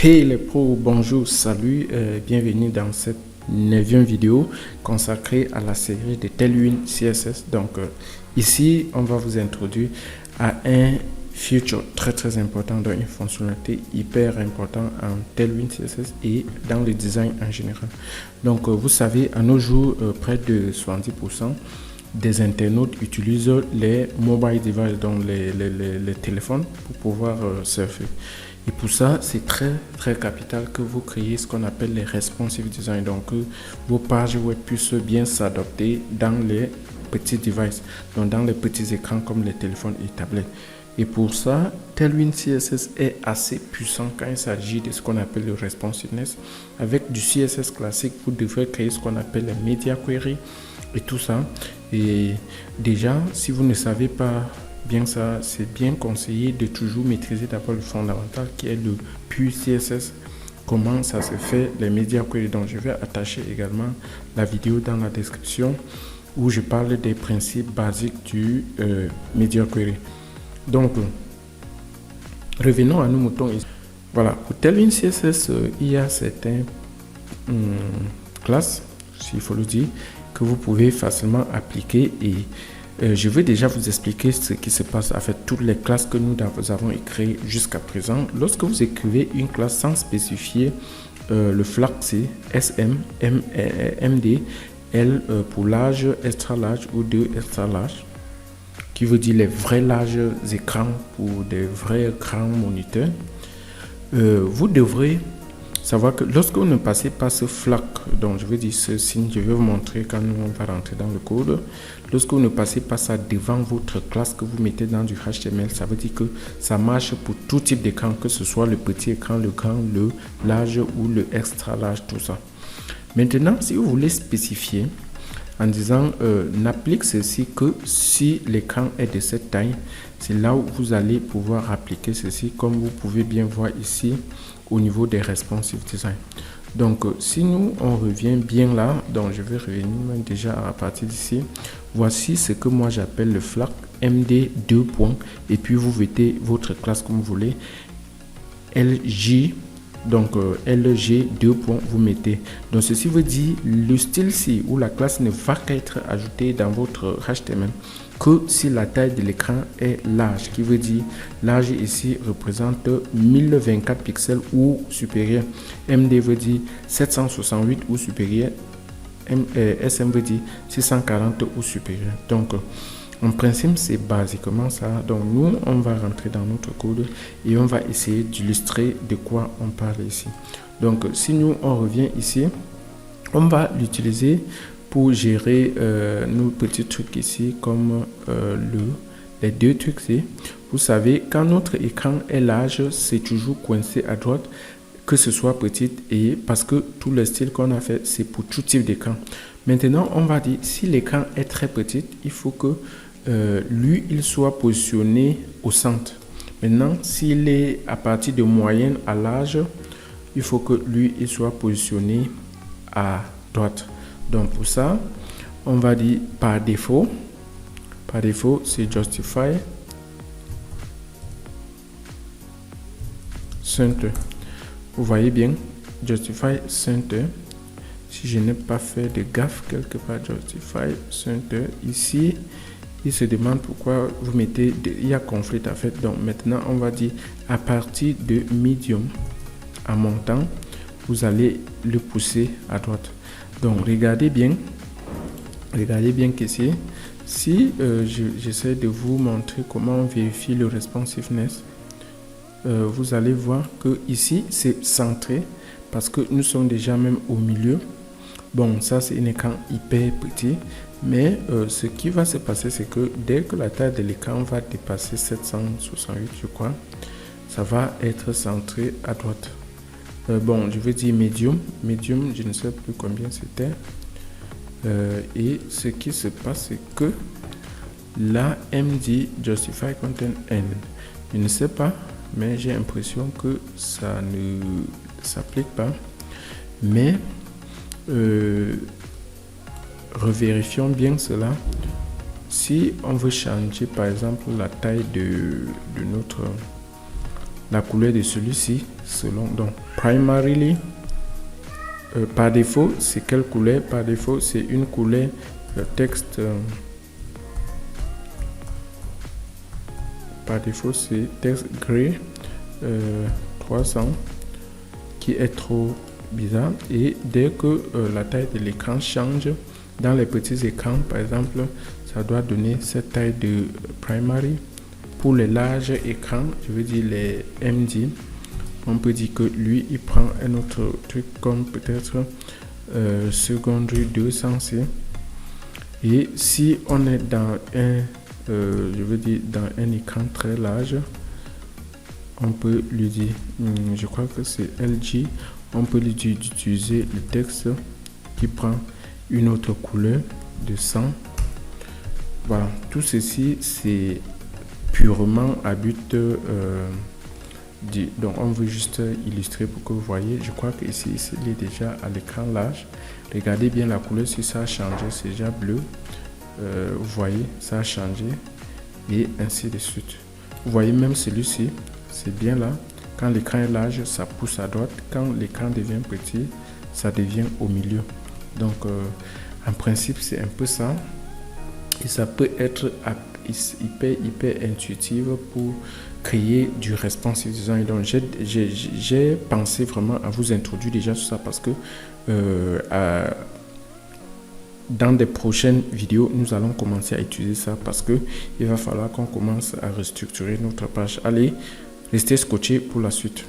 Hey les pros, bonjour, salut, bienvenue dans cette 9e vidéo consacrée à la série de Tailwind CSS. Donc ici, on va vous introduire à un feature très important, dans une fonctionnalité hyper importante en Tailwind CSS et dans le design en général. Donc vous savez, à nos jours, près de 70% des internautes utilisent les mobile devices, donc les téléphones, pour pouvoir surfer. Et pour ça, c'est très capital que vous créez ce qu'on appelle les responsive design. Donc, vos pages web puissent bien s'adapter dans les petits devices, donc dans les petits écrans comme les téléphones et tablettes. Et pour ça, Tailwind CSS est assez puissant quand il s'agit de ce qu'on appelle le responsiveness. Avec du CSS classique, vous devrez créer ce qu'on appelle les media query et tout ça. Et déjà, si vous ne savez pas bien ça, c'est bien conseillé de toujours maîtriser d'abord le fondamental qui est le pur CSS, comment ça se fait, les media query. Donc je vais attacher également la vidéo dans la description où je parle des principes basiques du media query. Donc revenons à nos moutons ici. Voilà, pour Tailwind CSS, il y a certaines classes, s'il faut le dire, que vous pouvez facilement appliquer et je vais déjà vous expliquer ce qui se passe avec toutes les classes que nous avons créées jusqu'à présent. Lorsque vous écrivez une classe sans spécifier le flag, c'est SM, MD, L pour large, extra large ou 2 extra large, qui veut dire les vrais larges écrans pour des vrais grands moniteurs. Vous devrez savoir que lorsque vous ne passez pas ce flag, donc je veux dire ce signe, je vais vous montrer quand on va rentrer dans le code. Lorsque vous ne passez pas ça devant votre classe que vous mettez dans du HTML, ça veut dire que ça marche pour tout type d'écran, que ce soit le petit écran, le grand, le large ou le extra large, tout ça. Maintenant, si vous voulez spécifier en disant n'applique ceci que si l'écran est de cette taille, c'est là où vous allez pouvoir appliquer ceci, comme vous pouvez bien voir ici au niveau des responsive design. Donc si nous on revient bien là, donc je vais revenir même déjà à partir d'ici. Voici ce que moi j'appelle le flag MD 2 points et puis vous mettez votre classe comme vous voulez. LG, donc LG 2 points, vous mettez. Donc ceci veut dire le style-ci ou la classe ne va qu'être ajoutée dans votre HTML que si la taille de l'écran est large, qui veut dire large ici représente 1024 pixels ou supérieur. MD veut dire 768 ou supérieur. SM veut dire 640 ou supérieur. Donc en principe, c'est basiquement ça. Donc nous, on va rentrer dans notre code et on va essayer d'illustrer de quoi on parle ici. Donc si nous, on revient ici, on va l'utiliser pour gérer nos petits trucs ici, comme les deux trucs ici. Vous savez, quand notre écran est large, c'est toujours coincé à droite, que ce soit petit, et parce que tout le style qu'on a fait, c'est pour tout type d'écran. Maintenant, on va dire, si l'écran est très petit, il faut que lui, il soit positionné au centre. Maintenant, s'il est à partir de moyenne à large, il faut que lui, il soit positionné à droite. Donc pour ça, on va dire par défaut c'est justify center. Vous voyez bien, justify center. Si je n'ai pas fait de gaffe quelque part, justify center ici, il se demande pourquoi vous mettez il y a conflit en fait. Donc maintenant on va dire à partir de medium en montant, vous allez le pousser à droite. Donc regardez bien qu'ici, si j'essaie de vous montrer comment on vérifie le responsiveness, vous allez voir que ici c'est centré parce que nous sommes déjà même au milieu. Bon, ça c'est un écran hyper petit, mais ce qui va se passer, c'est que dès que la taille de l'écran va dépasser 768, je crois, ça va être centré à droite. Bon, je veux dire medium, je ne sais plus combien c'était. Et ce qui se passe, c'est que là, MD justify content end. Je ne sais pas, mais j'ai l'impression que ça ne s'applique pas. Mais revérifions bien cela. Si on veut changer par exemple la taille de notre la couleur de celui-ci, selon. Donc, primarily, par défaut, c'est quelle couleur? Par défaut, c'est une couleur texte. Par défaut, c'est texte gray 300 qui est trop bizarre. Et dès que la taille de l'écran change, dans les petits écrans, par exemple, ça doit donner cette taille de primary. Pour les larges écrans, je veux dire les MD, on peut dire que lui, il prend un autre truc comme peut-être secondary 200C. Et si on est dans un, je veux dire, dans un écran très large, on peut lui dire, je crois que c'est LG, on peut lui dire d'utiliser le texte qui prend une autre couleur de 100. Voilà, tout ceci, c'est purement à but donc on veut juste illustrer pour que vous voyez. Je crois que ici il est déjà à l'écran large. Regardez bien la couleur, si ça a changé, c'est déjà bleu. Vous voyez, ça a changé et ainsi de suite. Vous voyez même celui-ci, c'est bien là. Quand l'écran est large, ça pousse à droite. Quand l'écran devient petit, ça devient au milieu. Donc en principe, c'est un peu ça. Et ça peut être hyper intuitif pour créer du responsive design. Donc j'ai pensé vraiment à vous introduire déjà sur ça parce que dans des prochaines vidéos, nous allons commencer à utiliser ça parce que il va falloir qu'on commence à restructurer notre page. Allez, restez scotchés pour la suite.